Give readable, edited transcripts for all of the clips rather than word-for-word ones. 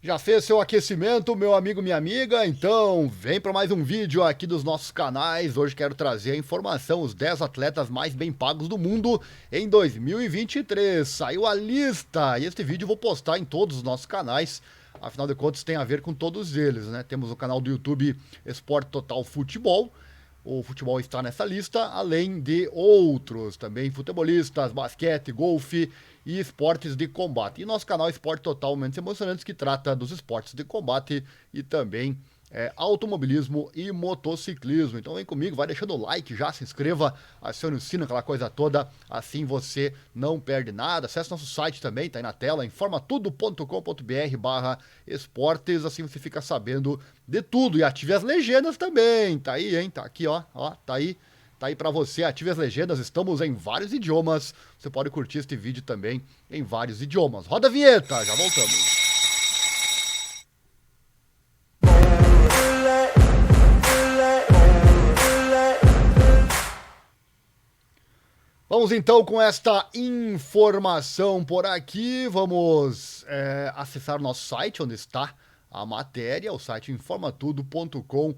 Já fez seu aquecimento, meu amigo, minha amiga? Então, vem para mais um vídeo aqui dos nossos canais. Hoje quero trazer a informação, os 10 atletas mais bem pagos do mundo em 2023. Saiu a lista e este vídeo eu vou postar em todos os nossos canais. Afinal de contas, tem a ver com todos eles, né? Temos o canal do YouTube Esporte Total Futebol. O futebol está nessa lista, além de outros também, futebolistas, basquete, golfe e esportes de combate. E nosso canal Esporte Totalmente Emocionantes, que trata dos esportes de combate e também automobilismo e motociclismo. Então vem comigo, vai deixando o like, já se inscreva, acione o sino, aquela coisa toda, assim você não perde nada. Acesse nosso site também, tá aí na tela, informatudo.com.br/esportes, assim você fica sabendo de tudo. E ative as legendas também, tá aí, hein? Tá aqui, ó, tá aí. Tá aí pra você, ative as legendas, estamos em vários idiomas. Você pode curtir este vídeo também em vários idiomas. Roda a vinheta, já voltamos. Vamos então com esta informação por aqui. Vamos acessar o nosso site, onde está a matéria, o site informatudo.com.br.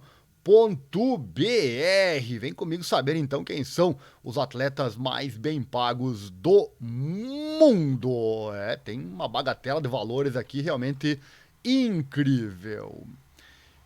Vem comigo saber então quem são os atletas mais bem pagos do mundo. Tem uma bagatela de valores aqui realmente incrível.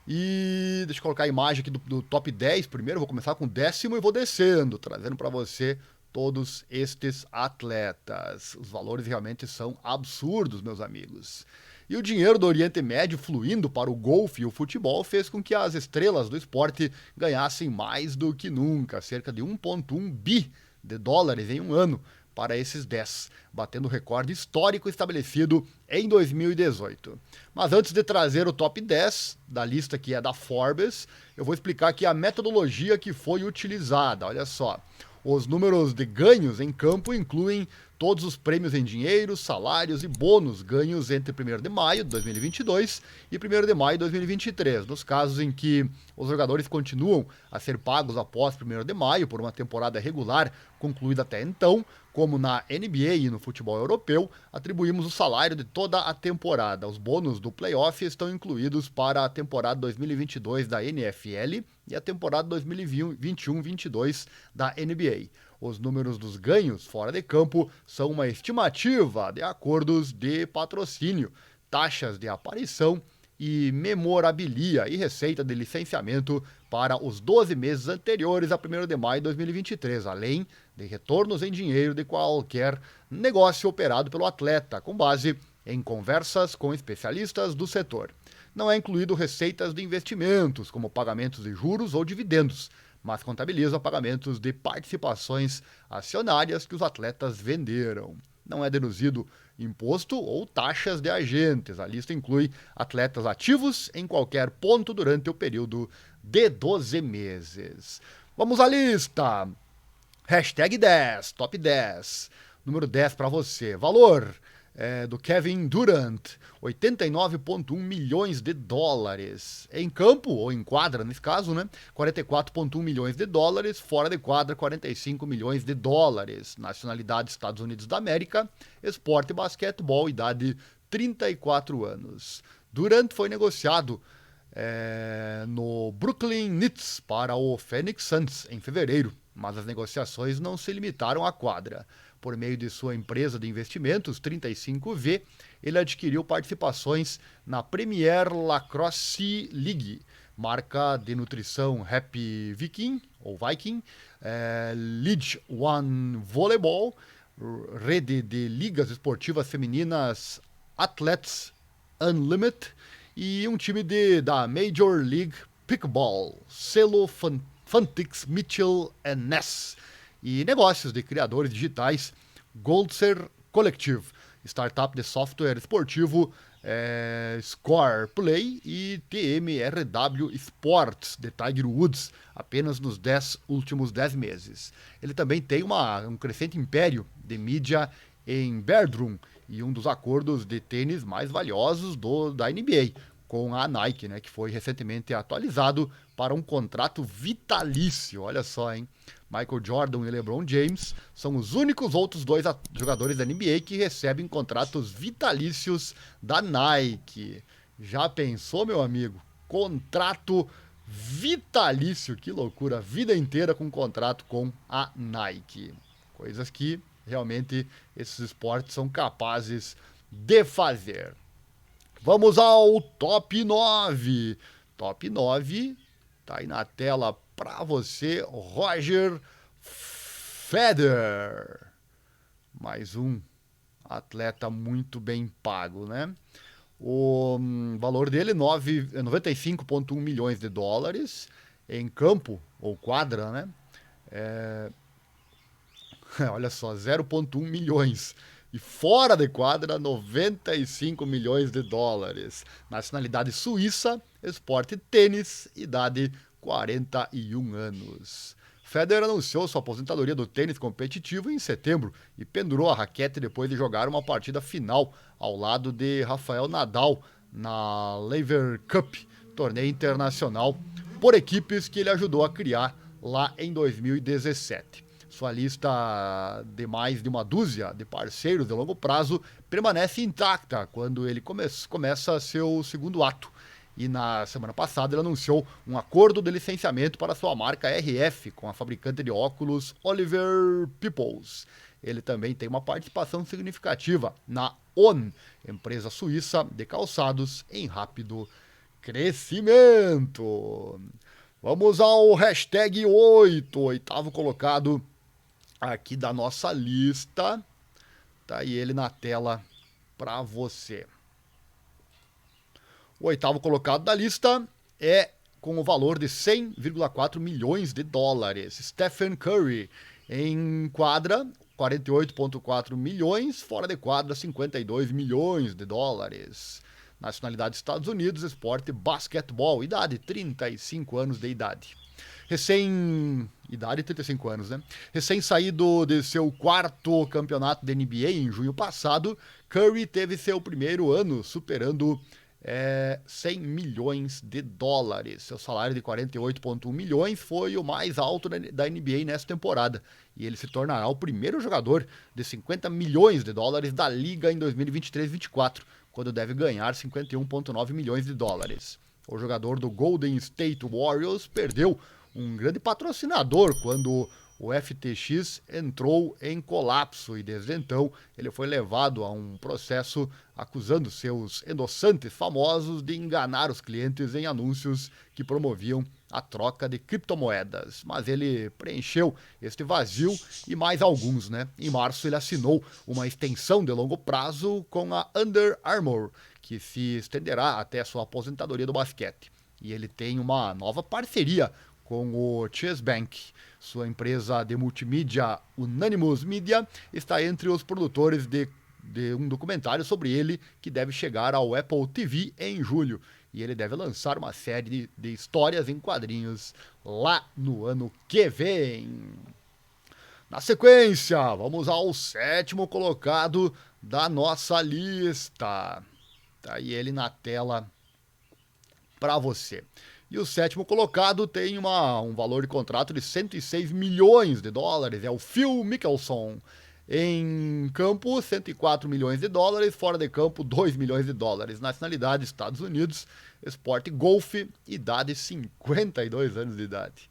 E deixa eu colocar a imagem aqui do top 10 primeiro. Vou começar com o 10º e vou descendo, trazendo para você todos estes atletas. Os valores realmente são absurdos, meus amigos. E o dinheiro do Oriente Médio fluindo para o golfe e o futebol fez com que as estrelas do esporte ganhassem mais do que nunca, cerca de 1,1 bi de dólares em um ano para esses 10, batendo o recorde histórico estabelecido em 2018. Mas antes de trazer o top 10 da lista que é da Forbes, eu vou explicar aqui a metodologia que foi utilizada. Olha só, os números de ganhos em campo incluem todos os prêmios em dinheiro, salários e bônus ganhos entre 1º de maio de 2022 e 1º de maio de 2023, nos casos em que os jogadores continuam a ser pagos após 1º de maio por uma temporada regular concluída até então, como na NBA e no futebol europeu, atribuímos o salário de toda a temporada. Os bônus do playoff estão incluídos para a temporada 2022 da NFL e a temporada 2021-22 da NBA. Os números dos ganhos fora de campo são uma estimativa de acordos de patrocínio, taxas de aparição e memorabilia e receita de licenciamento para os 12 meses anteriores a 1º de maio de 2023, além de retornos em dinheiro de qualquer negócio operado pelo atleta, com base em conversas com especialistas do setor. Não é incluído receitas de investimentos, como pagamentos de juros ou dividendos, mas contabiliza pagamentos de participações acionárias que os atletas venderam. Não é deduzido imposto ou taxas de agentes. A lista inclui atletas ativos em qualquer ponto durante o período de 12 meses. Vamos à lista! Hashtag 10, top 10. Número 10 para você. Valor do Kevin Durant, 89,1 milhões de dólares. Em campo, ou em quadra nesse caso, né? 44,1 milhões de dólares. Fora de quadra, 45 milhões de dólares. Nacionalidade Estados Unidos da América. Esporte basquetebol, idade 34 anos. Durant foi negociado no Brooklyn Nets para o Phoenix Suns em fevereiro, mas as negociações não se limitaram à quadra. Por meio de sua empresa de investimentos, 35V, ele adquiriu participações na Premier Lacrosse League, marca de nutrição Happy Viking, ou Viking, League One Volleyball, rede de ligas esportivas femininas Athletes Unlimited e um time da Major League Pickleball, selo Fantix Mitchell Ness, e negócios de criadores digitais Goldser Collective, startup de software esportivo Score Play e TMRW Sports de Tiger Woods, apenas nos últimos 10 meses. Ele também tem um crescente império de mídia em Bedroom e um dos acordos de tênis mais valiosos da NBA, com a Nike, né, que foi recentemente atualizado para um contrato vitalício. Olha só, hein? Michael Jordan e LeBron James são os únicos outros dois jogadores da NBA que recebem contratos vitalícios da Nike. Já pensou, meu amigo? Contrato vitalício, que loucura, vida inteira com contrato com a Nike. Coisas que realmente esses esportes são capazes de fazer. Vamos ao top 9. Top 9 tá aí na tela para você, Roger Federer. Mais um atleta muito bem pago, né? O valor dele é 95,1 milhões de dólares em campo ou quadra, né? Olha só, 0,1 milhões. E fora de quadra, 95 milhões de dólares. Nacionalidade suíça, esporte tênis, idade 41 anos. Federer anunciou sua aposentadoria do tênis competitivo em setembro e pendurou a raquete depois de jogar uma partida final ao lado de Rafael Nadal na Lever Cup, torneio internacional por equipes que ele ajudou a criar lá em 2017. Sua lista de mais de uma dúzia de parceiros de longo prazo permanece intacta quando ele começa seu segundo ato. E na semana passada ele anunciou um acordo de licenciamento para sua marca RF com a fabricante de óculos Oliver Peoples. Ele também tem uma participação significativa na On, empresa suíça de calçados em rápido crescimento. Vamos ao hashtag 8, oitavo colocado aqui da nossa lista. Tá aí ele na tela para você. O oitavo colocado da lista é com o valor de 100,4 milhões de dólares. Stephen Curry em quadra, 48,4 milhões, fora de quadra, 52 milhões de dólares. Nacionalidade Estados Unidos, esporte basquetebol, idade 35 anos de idade. Idade 35 anos, né? Recém-saído de seu quarto campeonato da NBA em junho passado, Curry teve seu primeiro ano superando 100 milhões de dólares. Seu salário de 48,1 milhões foi o mais alto da NBA nessa temporada. E ele se tornará o primeiro jogador de 50 milhões de dólares da liga em 2023-24, quando deve ganhar 51,9 milhões de dólares. O jogador do Golden State Warriors perdeu um grande patrocinador quando o FTX entrou em colapso e desde então ele foi levado a um processo acusando seus endossantes famosos de enganar os clientes em anúncios que promoviam a troca de criptomoedas. Mas ele preencheu este vazio e mais alguns, né? Em março ele assinou uma extensão de longo prazo com a Under Armour, que se estenderá até a sua aposentadoria do basquete. E ele tem uma nova parceria com o Chase Bank. Sua empresa de multimídia Unanimous Media está entre os produtores de um documentário sobre ele que deve chegar ao Apple TV em julho. E ele deve lançar uma série de histórias em quadrinhos lá no ano que vem. Na sequência, vamos ao sétimo colocado da nossa lista. Tá aí ele na tela para você. E o sétimo colocado tem um valor de contrato de 106 milhões de dólares, é o Phil Mickelson. Em campo, 104 milhões de dólares, fora de campo, 2 milhões de dólares. Nacionalidade, Estados Unidos, esporte golfe, idade 52 anos de idade.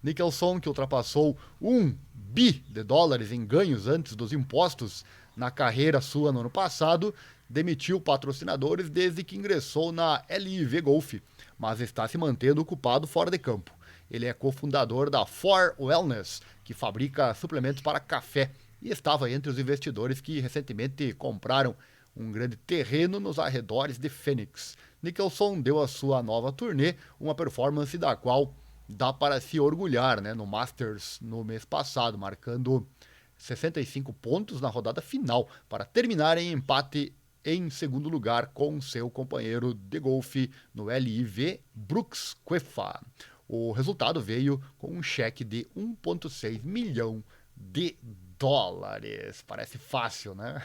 Mickelson, que ultrapassou 1 bi de dólares em ganhos antes dos impostos na carreira sua no ano passado, demitiu patrocinadores desde que ingressou na LIV Golf, mas está se mantendo ocupado fora de campo. Ele é cofundador da 4Wellness, que fabrica suplementos para café, e estava entre os investidores que recentemente compraram um grande terreno nos arredores de Phoenix. Mickelson deu à sua nova turnê uma performance da qual dá para se orgulhar, né, no Masters no mês passado, marcando 65 pontos na rodada final para terminar em empate em segundo lugar com seu companheiro de golfe no LIV Brooks Koepka. O resultado veio com um cheque de 1,6 milhão de dólares. Parece fácil, né?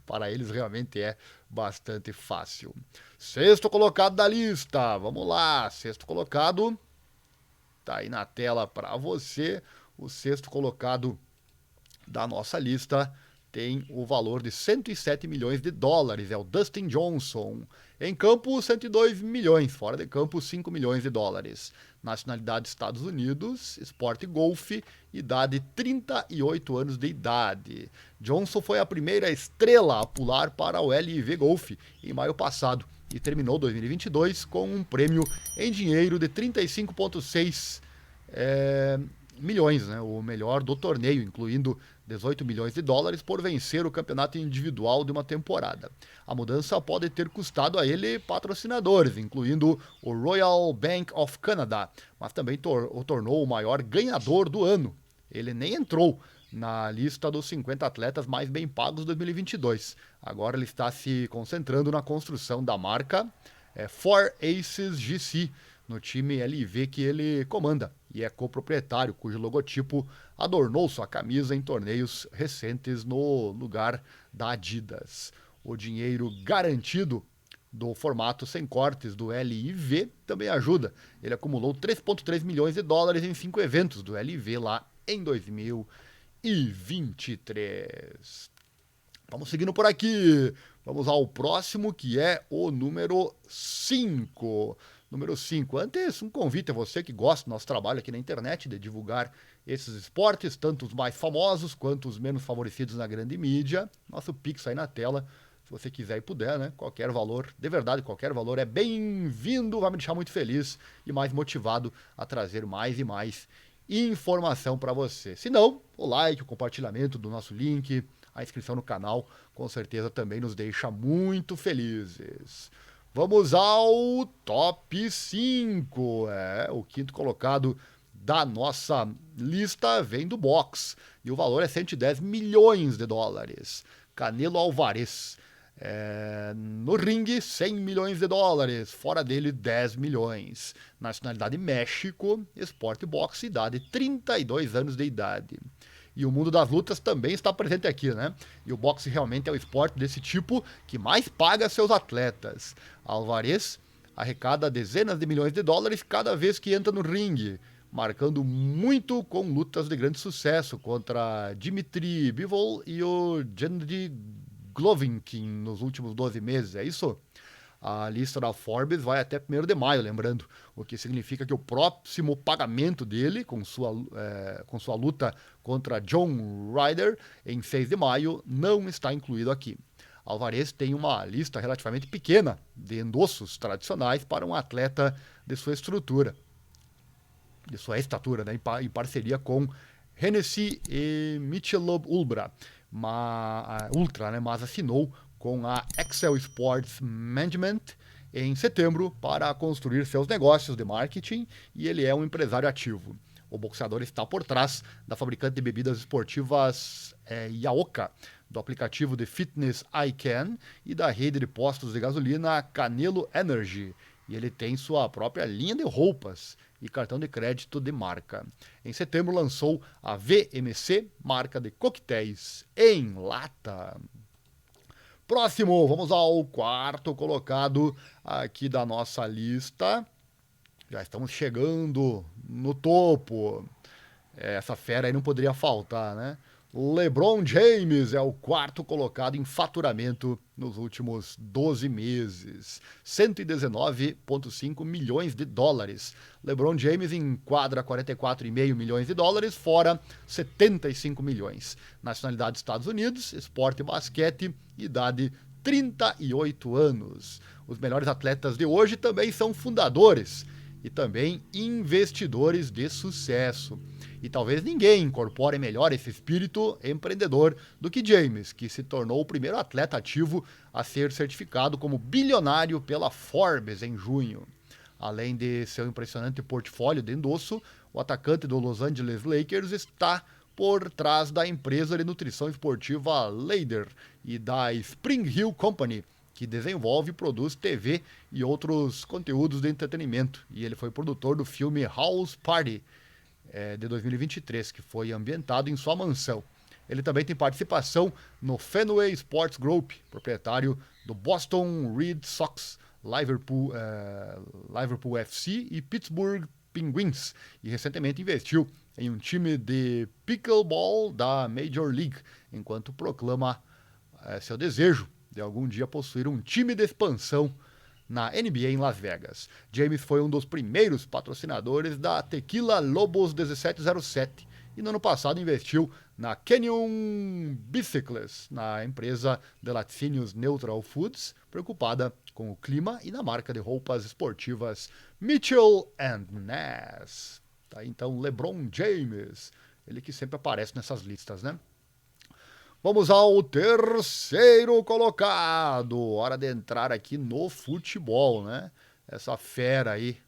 Para eles realmente é bastante fácil. Sexto colocado da lista. Vamos lá, sexto colocado. Tá aí na tela para você. O sexto colocado da nossa lista tem o valor de 107 milhões de dólares, é o Dustin Johnson. Em campo, 102 milhões, fora de campo, 5 milhões de dólares. Nacionalidade Estados Unidos, esporte golfe, idade 38 anos de idade. Johnson foi a primeira estrela a pular para o LIV Golf em maio passado e terminou 2022 com um prêmio em dinheiro de 35,6 milhões, né? O melhor do torneio, incluindo 18 milhões de dólares por vencer o campeonato individual de uma temporada. A mudança pode ter custado a ele patrocinadores, incluindo o Royal Bank of Canada, mas também o tornou o maior ganhador do ano. Ele nem entrou na lista dos 50 atletas mais bem pagos de 2022. Agora ele está se concentrando na construção da marca Four Aces GC, no time LIV que ele comanda e é coproprietário, cujo logotipo adornou sua camisa em torneios recentes no lugar da Adidas. O dinheiro garantido do formato sem cortes do LIV também ajuda. Ele acumulou 3,3 milhões de dólares em 5 eventos do LIV lá em 2023. Vamos seguindo por aqui. Vamos ao próximo, que é o número 5. Número 5. Antes, um convite a você que gosta do nosso trabalho aqui na internet, de divulgar esses esportes, tanto os mais famosos quanto os menos favorecidos na grande mídia. Nosso Pix aí na tela, se você quiser e puder, né? Qualquer valor, de verdade, qualquer valor é bem-vindo, vai me deixar muito feliz e mais motivado a trazer mais e mais informação para você. Se não, o like, o compartilhamento do nosso link, a inscrição no canal, com certeza também nos deixa muito felizes. Vamos ao top 5. O quinto colocado da nossa lista vem do boxe. E o valor é 110 milhões de dólares. Canelo Álvares. No ringue, 100 milhões de dólares. Fora dele, 10 milhões. Nacionalidade México. Esporte boxe, idade 32 anos de idade. E o mundo das lutas também está presente aqui, né? E o boxe realmente é o esporte desse tipo que mais paga seus atletas. Álvares arrecada dezenas de milhões de dólares cada vez que entra no ringue, marcando muito com lutas de grande sucesso contra Dmitry Bivol e o Gennady Golovkin nos últimos 12 meses, é isso? A lista da Forbes vai até 1º de maio, lembrando, o que significa que o próximo pagamento dele, com sua luta contra John Ryder, em 6 de maio, não está incluído aqui. Álvares tem uma lista relativamente pequena de endossos tradicionais para um atleta de sua estatura, né, em parceria com Hennessy e Michelob Ultra, mas assinou com a Excel Sports Management em setembro para construir seus negócios de marketing e ele é um empresário ativo. O boxeador está por trás da fabricante de bebidas esportivas Yaoka, do aplicativo de fitness iCan e da rede de postos de gasolina Canelo Energy. E ele tem sua própria linha de roupas e cartão de crédito de marca. Em setembro lançou a VMC, marca de coquetéis em lata. Próximo, vamos ao quarto colocado aqui da nossa lista. Já estamos chegando no topo. Essa fera aí não poderia faltar, né? LeBron James é o quarto colocado em faturamento nos últimos 12 meses. 119,5 milhões de dólares. LeBron James enquadra 44,5 milhões de dólares, fora 75 milhões. Nacionalidade Estados Unidos, esporte e basquete, idade 38 anos. Os melhores atletas de hoje também são fundadores e também investidores de sucesso. E talvez ninguém incorpore melhor esse espírito empreendedor do que James, que se tornou o primeiro atleta ativo a ser certificado como bilionário pela Forbes em junho. Além de seu impressionante portfólio de endosso, o atacante do Los Angeles Lakers está por trás da empresa de nutrição esportiva Ladder e da Spring Hill Company, que desenvolve e produz TV e outros conteúdos de entretenimento. E ele foi produtor do filme House Party, de 2023, que foi ambientado em sua mansão. Ele também tem participação no Fenway Sports Group, proprietário do Boston Red Sox, Liverpool FC e Pittsburgh Penguins, e recentemente investiu em um time de pickleball da Major League, enquanto proclama seu desejo de algum dia possuir um time de expansão na NBA em Las Vegas. James foi um dos primeiros patrocinadores da Tequila Lobos 1707 e no ano passado investiu na Canyon Bicycles, na empresa de laticínios Neutral Foods, preocupada com o clima, e na marca de roupas esportivas Mitchell & Ness. Tá, então, LeBron James, ele que sempre aparece nessas listas, né? Vamos ao terceiro colocado. Hora de entrar aqui no futebol, né? Essa fera aí,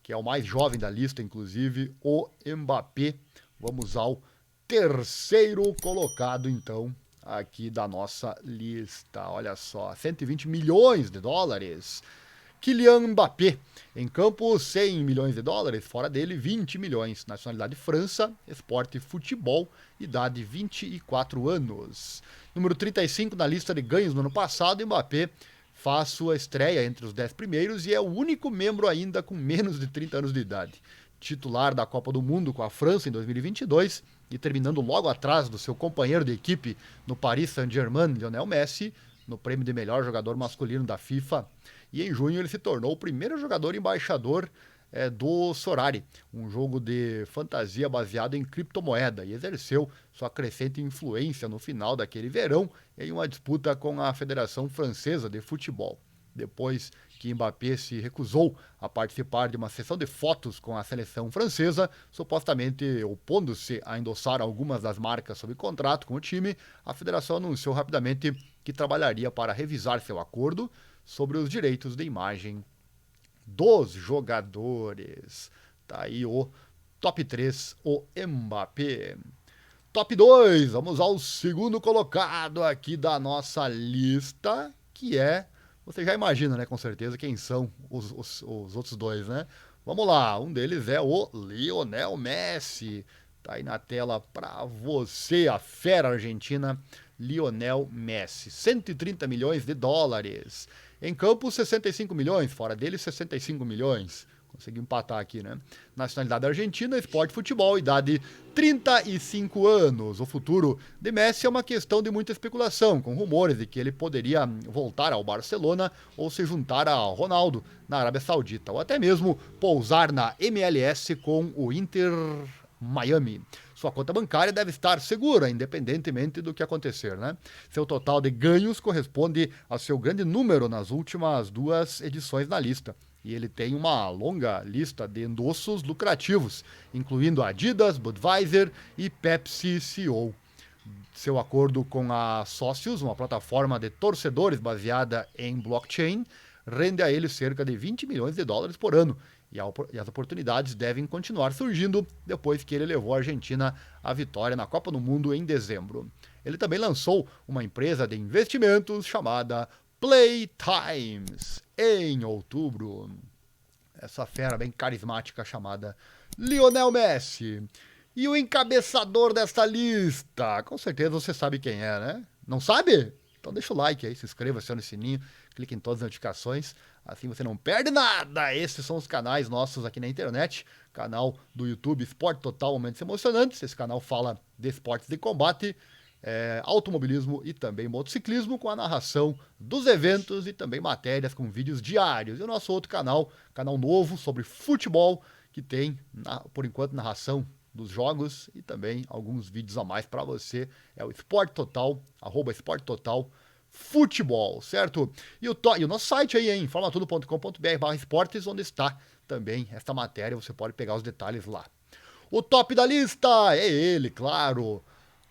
que é o mais jovem da lista, inclusive, o Mbappé. Vamos ao terceiro colocado, então, aqui da nossa lista. Olha só, 120 milhões de dólares. Kylian Mbappé, em campo, 100 milhões de dólares, fora dele, 20 milhões. Nacionalidade França, esporte futebol, idade 24 anos. Número 35 na lista de ganhos no ano passado, Mbappé faz sua estreia entre os 10 primeiros e é o único membro ainda com menos de 30 anos de idade. Titular da Copa do Mundo com a França em 2022 e terminando logo atrás do seu companheiro de equipe no Paris Saint-Germain, Lionel Messi, no prêmio de melhor jogador masculino da FIFA. E em junho ele se tornou o primeiro jogador embaixador do Sorare, um jogo de fantasia baseado em criptomoeda, e exerceu sua crescente influência no final daquele verão em uma disputa com a Federação Francesa de Futebol. Depois que Mbappé se recusou a participar de uma sessão de fotos com a seleção francesa, supostamente opondo-se a endossar algumas das marcas sob contrato com o time, a federação anunciou rapidamente que trabalharia para revisar seu acordo sobre os direitos de imagem dos jogadores. Tá aí o top 3, o Mbappé. Top 2, vamos ao segundo colocado aqui da nossa lista, que é, você já imagina, né, com certeza, quem são os outros dois, né? Vamos lá, um deles é o Lionel Messi. Tá aí na tela para você, a fera argentina Lionel Messi. 130 milhões de dólares. Em campo, 65 milhões. Fora dele, 65 milhões. Consegui empatar aqui, né? Nacionalidade argentina, esporte futebol, idade 35 anos. O futuro de Messi é uma questão de muita especulação, com rumores de que ele poderia voltar ao Barcelona ou se juntar a Ronaldo na Arábia Saudita, ou até mesmo pousar na MLS com o Inter Miami. Sua conta bancária deve estar segura, independentemente do que acontecer, né? Seu total de ganhos corresponde ao seu grande número nas últimas 2 edições na lista. E ele tem uma longa lista de endossos lucrativos, incluindo Adidas, Budweiser e Pepsi CO. Seu acordo com a Sócios, uma plataforma de torcedores baseada em blockchain, rende a ele cerca de 20 milhões de dólares por ano. E as oportunidades devem continuar surgindo depois que ele levou a Argentina à vitória na Copa do Mundo em dezembro. Ele também lançou uma empresa de investimentos chamada Playtimes em outubro. Essa fera bem carismática chamada Lionel Messi. E o encabeçador desta lista, com certeza você sabe quem é, né? Não sabe? Então deixa o like aí, se inscreva, acione o sininho, clique em todas as notificações, assim você não perde nada. Esses são os canais nossos aqui na internet, canal do YouTube Esporte Total Momentos Emocionantes. Esse canal fala de esportes de combate, automobilismo e também motociclismo, com a narração dos eventos e também matérias com vídeos diários. E o nosso outro canal, canal novo sobre futebol, que tem, por enquanto, narração dos jogos e também alguns vídeos a mais para você. É o Esporte Total, @Esporte Total Futebol, certo? E o nosso site aí, hein? informatudo.com.br/esportes, onde está também esta matéria, você pode pegar os detalhes lá. O top da lista é ele, claro,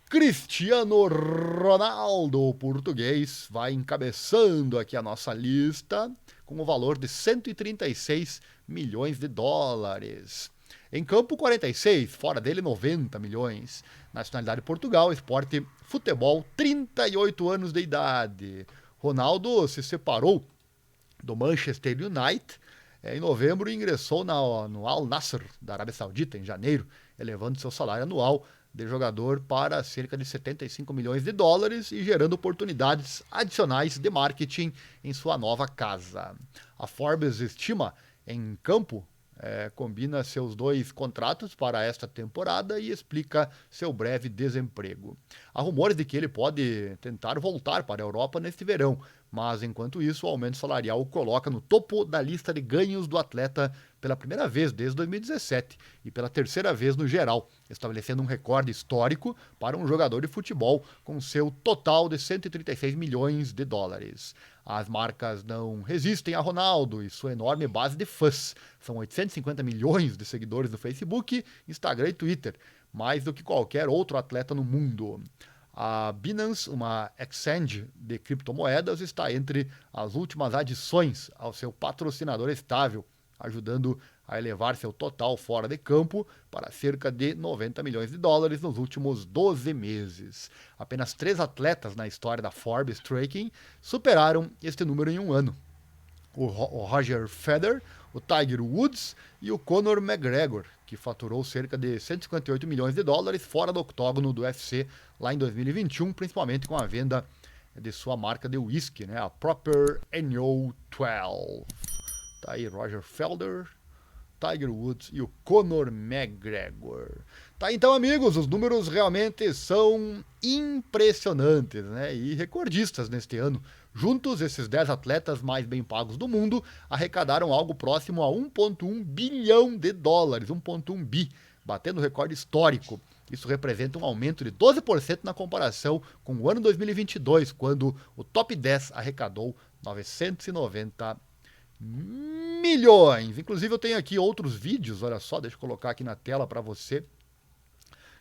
Cristiano Ronaldo, o português, vai encabeçando aqui a nossa lista com o valor de 136 milhões de dólares. Em campo, 46, fora dele, 90 milhões. Nacionalidade Portugal, esporte futebol, 38 anos de idade. Ronaldo se separou do Manchester United em novembro e ingressou no Al Nassr, da Arábia Saudita, em janeiro, elevando seu salário anual de jogador para cerca de 75 milhões de dólares e gerando oportunidades adicionais de marketing em sua nova casa. A Forbes estima em campo combina seus 2 contratos para esta temporada e explica seu breve desemprego. Há rumores de que ele pode tentar voltar para a Europa neste verão, mas enquanto isso, o aumento salarial o coloca no topo da lista de ganhos do atleta pela primeira vez desde 2017 e pela terceira vez no geral, estabelecendo um recorde histórico para um jogador de futebol com seu total de 136 milhões de dólares. As marcas não resistem a Ronaldo e sua enorme base de fãs. São 850 milhões de seguidores no Facebook, Instagram e Twitter, mais do que qualquer outro atleta no mundo. A Binance, uma exchange de criptomoedas, está entre as últimas adições ao seu patrocinador estável, ajudando a elevar seu total fora de campo para cerca de 90 milhões de dólares nos últimos 12 meses. Apenas 3 atletas na história da Forbes Tracking superaram este número em um ano. O Roger Federer, o Tiger Woods e o Conor McGregor, que faturou cerca de 158 milhões de dólares fora do octógono do UFC lá em 2021, principalmente com a venda de sua marca de whisky, né, a Proper NO12. Tá aí Roger Federer, Tiger Woods e o Conor McGregor. Tá, então, amigos, os números realmente são impressionantes, né, e recordistas neste ano. Juntos, esses 10 atletas mais bem pagos do mundo arrecadaram algo próximo a 1,1 bilhão de dólares, 1,1 bi, batendo recorde histórico. Isso representa um aumento de 12% na comparação com o ano 2022, quando o top 10 arrecadou 990 milhões. Inclusive eu tenho aqui outros vídeos, olha só, deixa eu colocar aqui na tela para você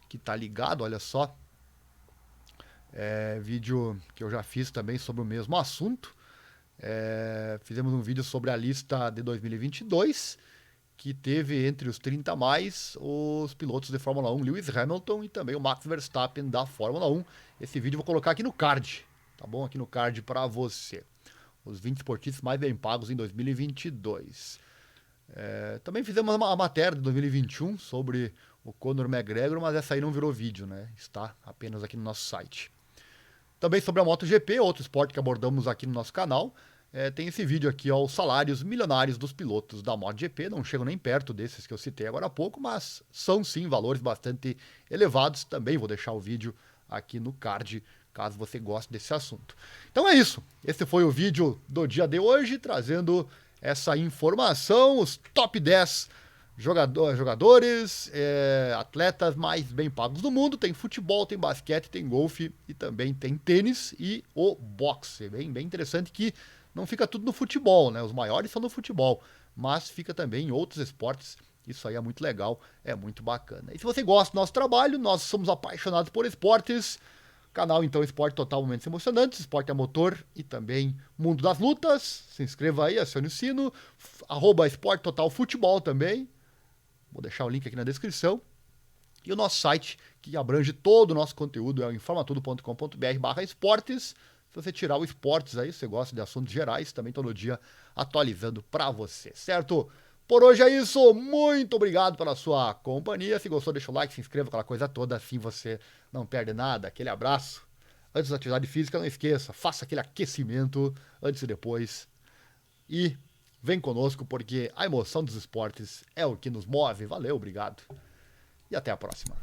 que tá ligado, olha só. Vídeo que eu já fiz também sobre o mesmo assunto. Fizemos um vídeo sobre a lista de 2022, que teve entre os 30 mais os pilotos de Fórmula 1, Lewis Hamilton e também o Max Verstappen da Fórmula 1. Esse vídeo eu vou colocar aqui no card, tá bom? Aqui no card para você. Os 20 esportistas mais bem pagos em 2022. Também fizemos uma matéria de 2021 sobre o Conor McGregor, mas essa aí não virou vídeo, né? Está apenas aqui no nosso site. Também sobre a MotoGP, outro esporte que abordamos aqui no nosso canal, tem esse vídeo aqui, ó, os salários milionários dos pilotos da MotoGP. Não chegam nem perto desses que eu citei agora há pouco, mas são sim valores bastante elevados. Também vou deixar o vídeo aqui no card, caso você goste desse assunto. Então é isso. Esse foi o vídeo do dia de hoje, trazendo essa informação, os top 10 jogadores, atletas mais bem pagos do mundo. Tem futebol, tem basquete, tem golfe e também tem tênis e o boxe. Bem interessante que não fica tudo no futebol, né? Os maiores são no futebol, mas fica também em outros esportes. Isso aí é muito legal, é muito bacana. E se você gosta do nosso trabalho, nós somos apaixonados por esportes. Canal, então, Esporte Total Momentos Emocionantes, Esporte a Motor e também Mundo das Lutas. Se inscreva aí, acione o sino. @Esporte Total Futebol também. Vou deixar o link aqui na descrição. E o nosso site, que abrange todo o nosso conteúdo, é o informatudo.com.br/esportes. Se você tirar o esportes aí, você gosta de assuntos gerais, também todo dia atualizando para você, certo? Por hoje é isso, muito obrigado pela sua companhia. Se gostou, deixa o like, se inscreva, aquela coisa toda, assim você não perde nada. Aquele abraço. Antes da atividade física, não esqueça, faça aquele aquecimento antes e depois. E vem conosco, porque a emoção dos esportes é o que nos move. Valeu, obrigado. E até a próxima.